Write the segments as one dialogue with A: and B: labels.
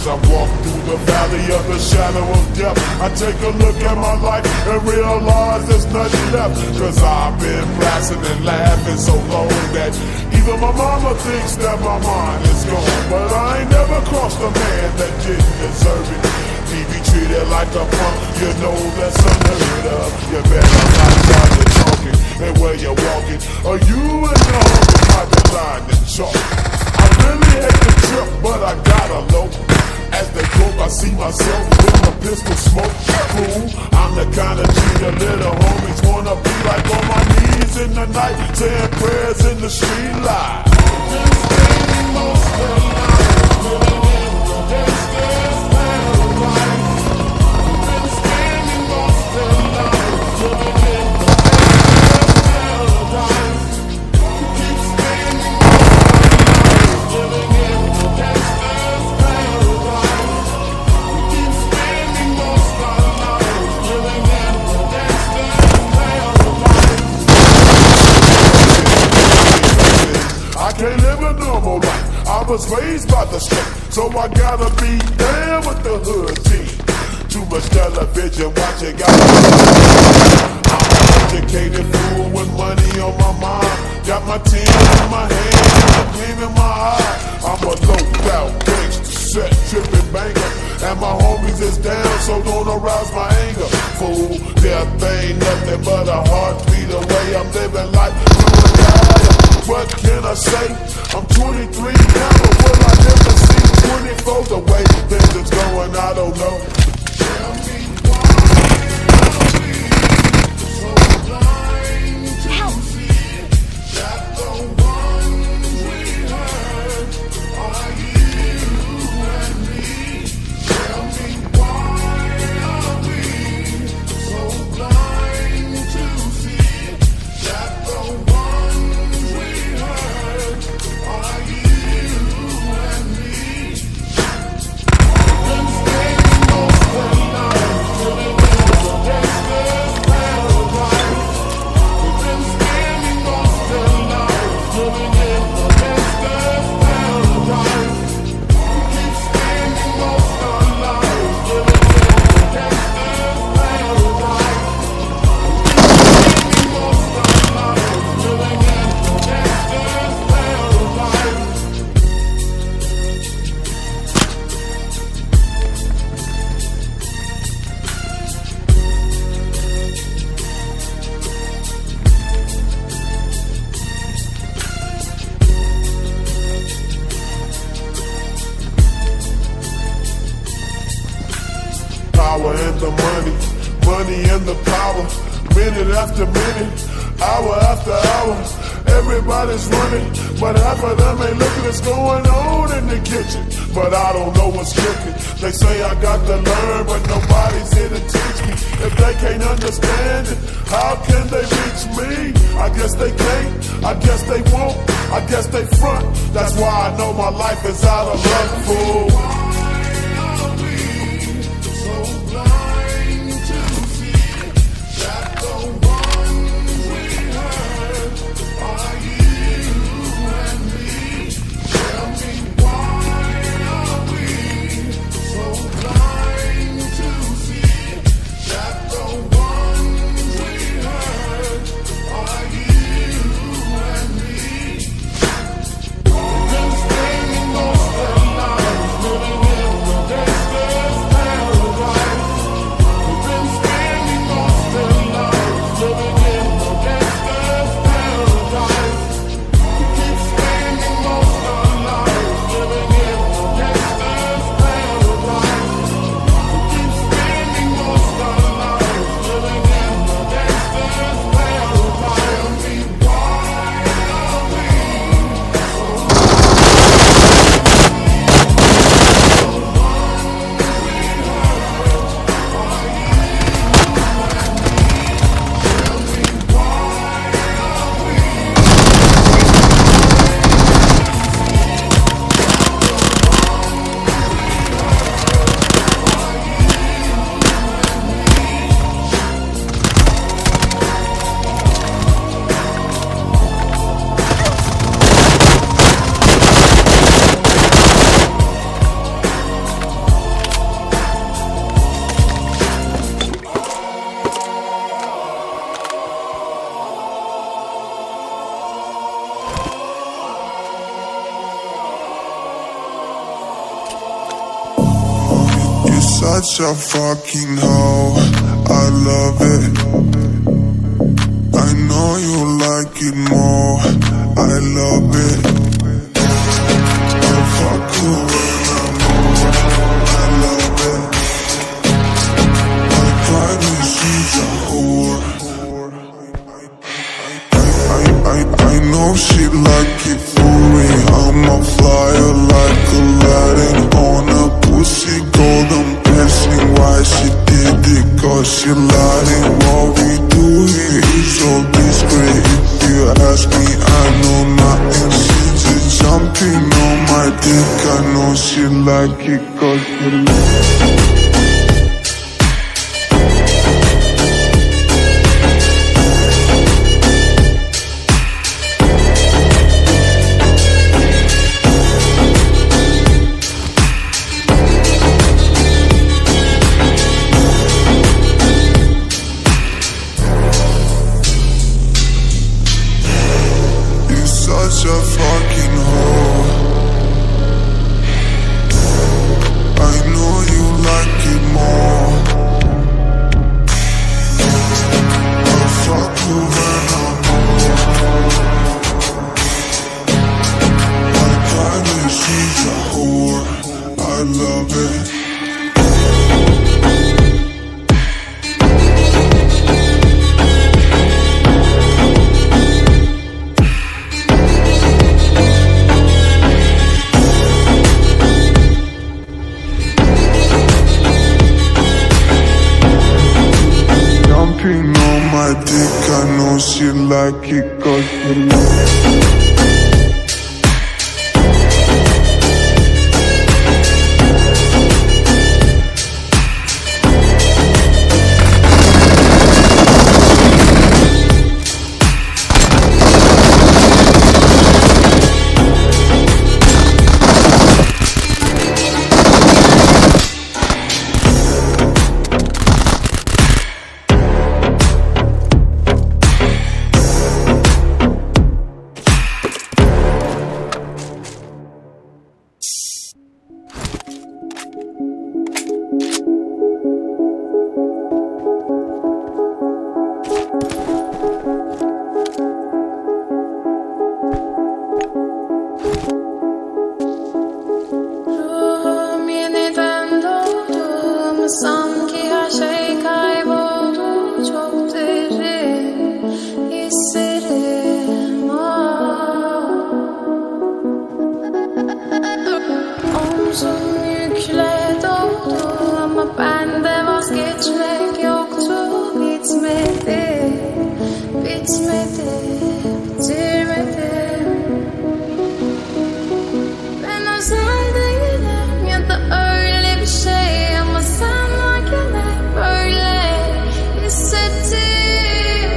A: I walk through the valley of the shadow of death, I take a look at my life and realize there's nothing left. Cause I've been blasting and laughing so long that even my mama thinks that my mind is gone. But I ain't never crossed a man that didn't deserve it. Me be treated like a punk, you know that's unheard of. You better not try to talking and where you're walking, or you and your homie might be lying to chalk. I really hate the trip, but I gotta low. As they cook, I see myself with my pistol smoke. Cool, I'm the kind of G the little homies wanna be like, on my knees in the night, saying prayers in the street light. Been spending most of the night living in the gangster's paradise. Been spending most of the night living in the gangster's paradise. Keep spending most of the night living in the gangster's paradise. Keep spending most of the night living in the gangster's paradise. I can't live a normal life. I was raised by the street, so I gotta be down with the hood team. Too much television watching, I'm an educated fool with money on my mind. Got my team in my hand and a gleam in my eye. I'm a low-down gangster, set tripping banger, and my homies is down, so don't arouse my anger. Fool, death ain't nothing but a heartbeat away. I'm living life through a riot. What can I say? I'm 23 now, but will I never see 24? The way things is going, I don't know. Tell me why are we so blind to see that the ones we hurt are you and me? Tell me why are we so blind to see that the ones we hurt are you and me? Been spending most of the night living in the gangster's paradise. We've been spending most of the night living in the gangster's paradise. We keep spending most of the night living in the gangster's paradise. We keep spending most of the night living in the gangster's paradise. Power and the money, money and the power. Minute after minute, hour after hour, everybody's running, but half of them ain't looking what's going on in the kitchen. But I don't know what's cooking. They say I got to learn, but nobody's here to teach me. If they can't understand it, how can they reach me? I guess they can't, I guess they won't, I guess they front. That's why I know my life is out of luck, fool. Living
B: such a fucking hoe, I love it. I know you like it more, I love it. I fuck you when I'm bored, I love it. My private, she's a whore. I know she like it for me. I'm a flyer like Aladdin on a pussy golden blessing. Why she did it? Cause she lying. What we do here is so discreet. If you ask me, I know nothing. She just jumping on my dick. I know she like it cause she like it. Such a fucking hoe. I know you like it more. I fuck you when I'm bored. My private, she's a whore. I love it. Jumping on my dick, I know she like it cause she like it.
C: Sanki her şey kayboldu, çok derin hislerim. Omzum yükle doldu ama bende vazgeçmek yoktu. Bitmedi, bitmedi, bitirmedim. Ben özel değilim ya da öyle bir şey ama sen varken hep böyle hissettim,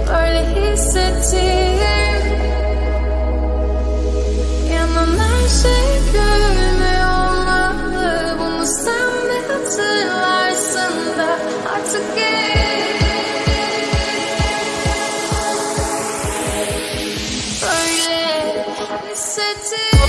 C: böyle hissettim. Yanan her şey gülmüyor olmalı, bunu sen de hatırlarsın da artık böyle hissettim.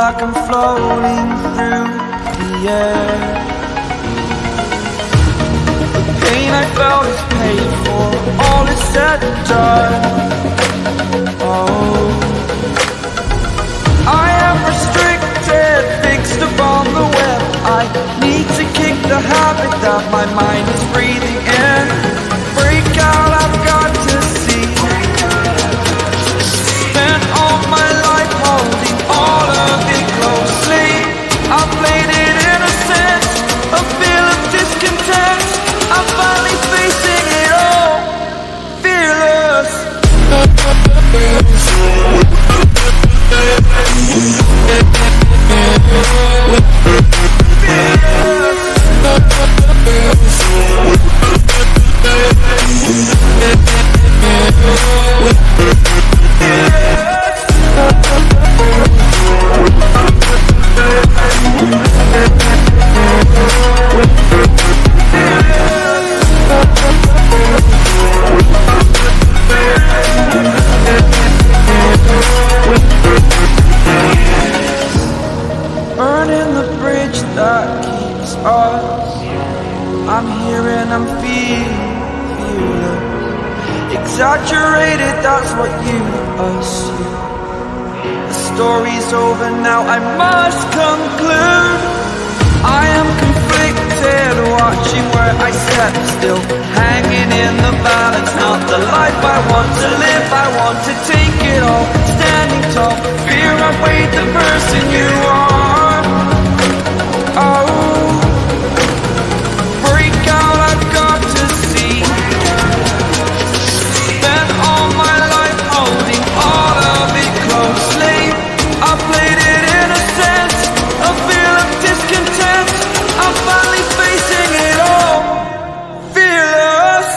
D: like I'm floating through the air. The pain I felt is paid for, all is said and done. Oh, I am restricted, fixed upon the web. I need to kick the habit that my mind is breathing in. Break out, I've got to see. Spent all my life holding all of it closely. I played it innocent, a feel of discontent. I'm finally facing it all, fearless. Burning the bridge that keeps us. I'm here and I'm feeling exaggerated, that's what you assume. The story's over now, I must conclude. I am conflicted, watching where I step still, hanging in the balance. Not the life I want to live, I want to take it all. Standing tall, fear I've weighed the person you are. Oh, break out, I've got to see. Spent all my life holding all of it closely. I played it innocent, a feel of discontent. I'm finally facing it all, fearless.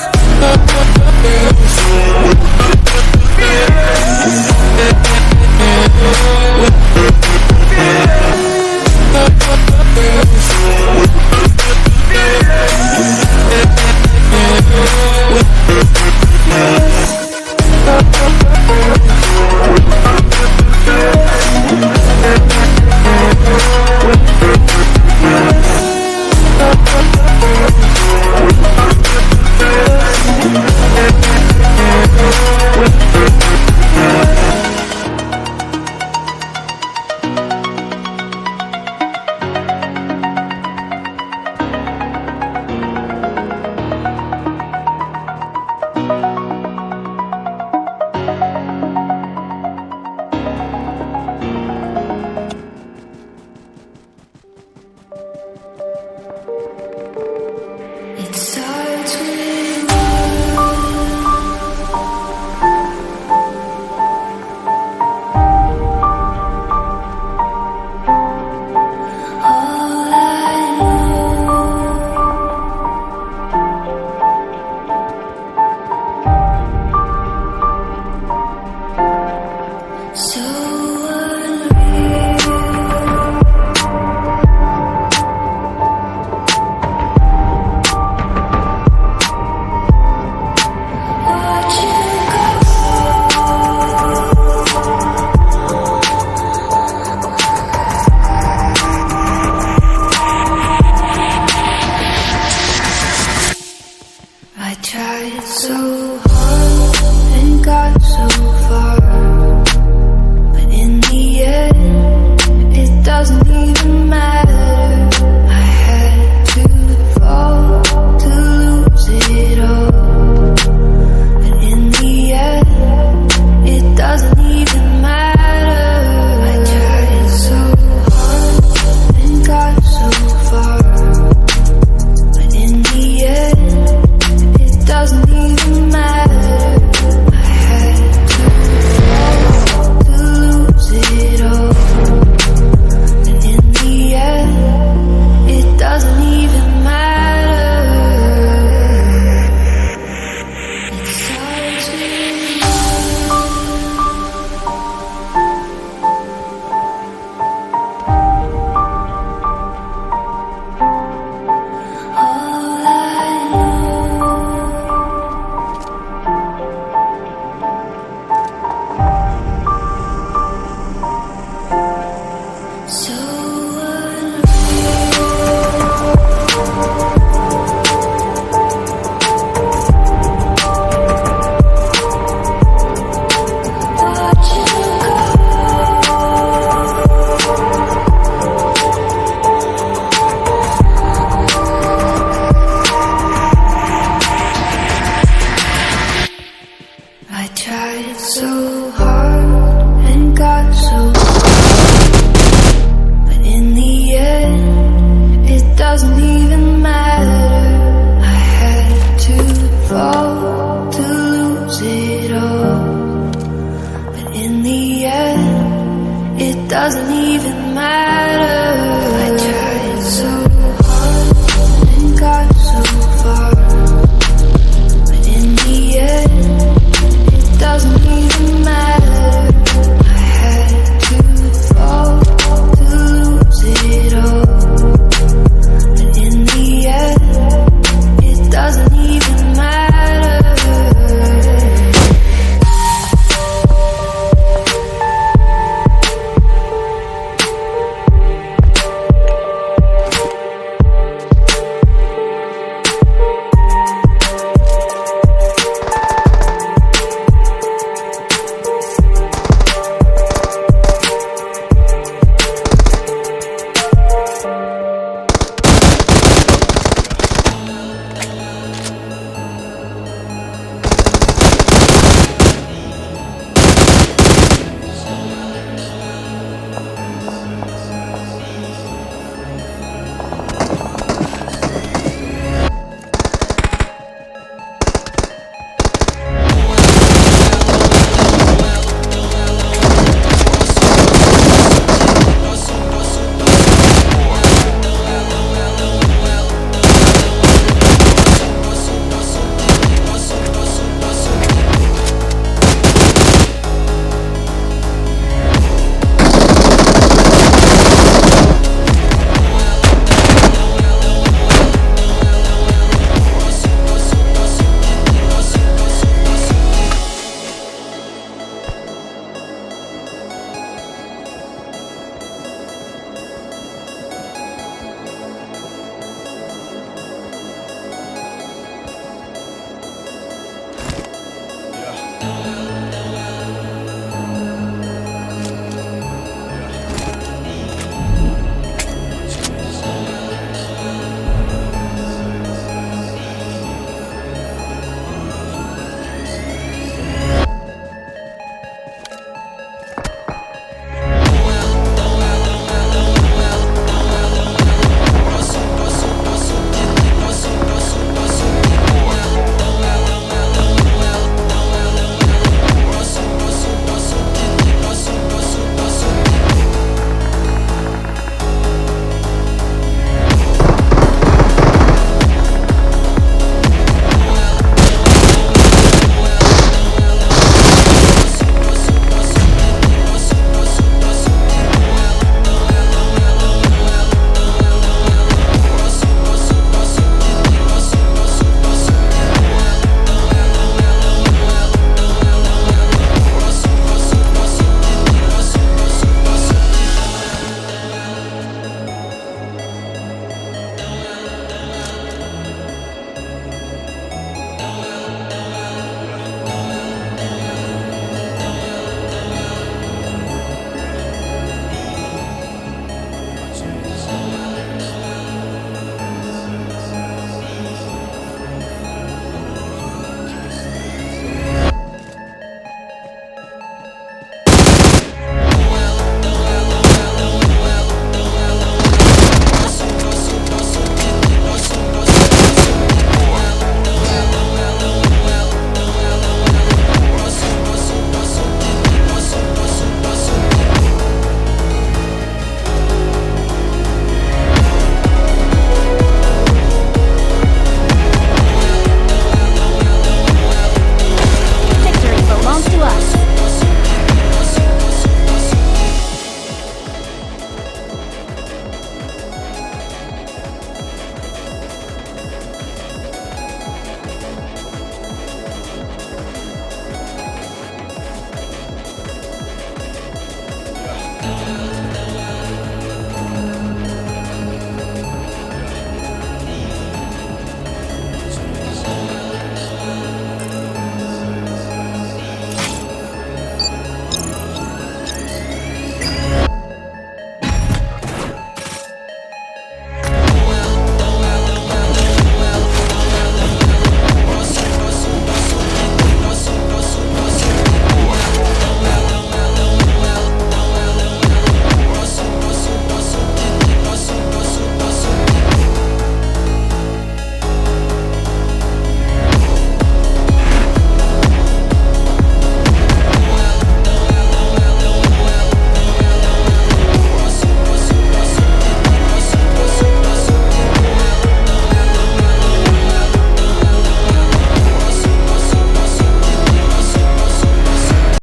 C: It starts with all I know. So I tried so hard and got so far, but in the end, it doesn't even matter.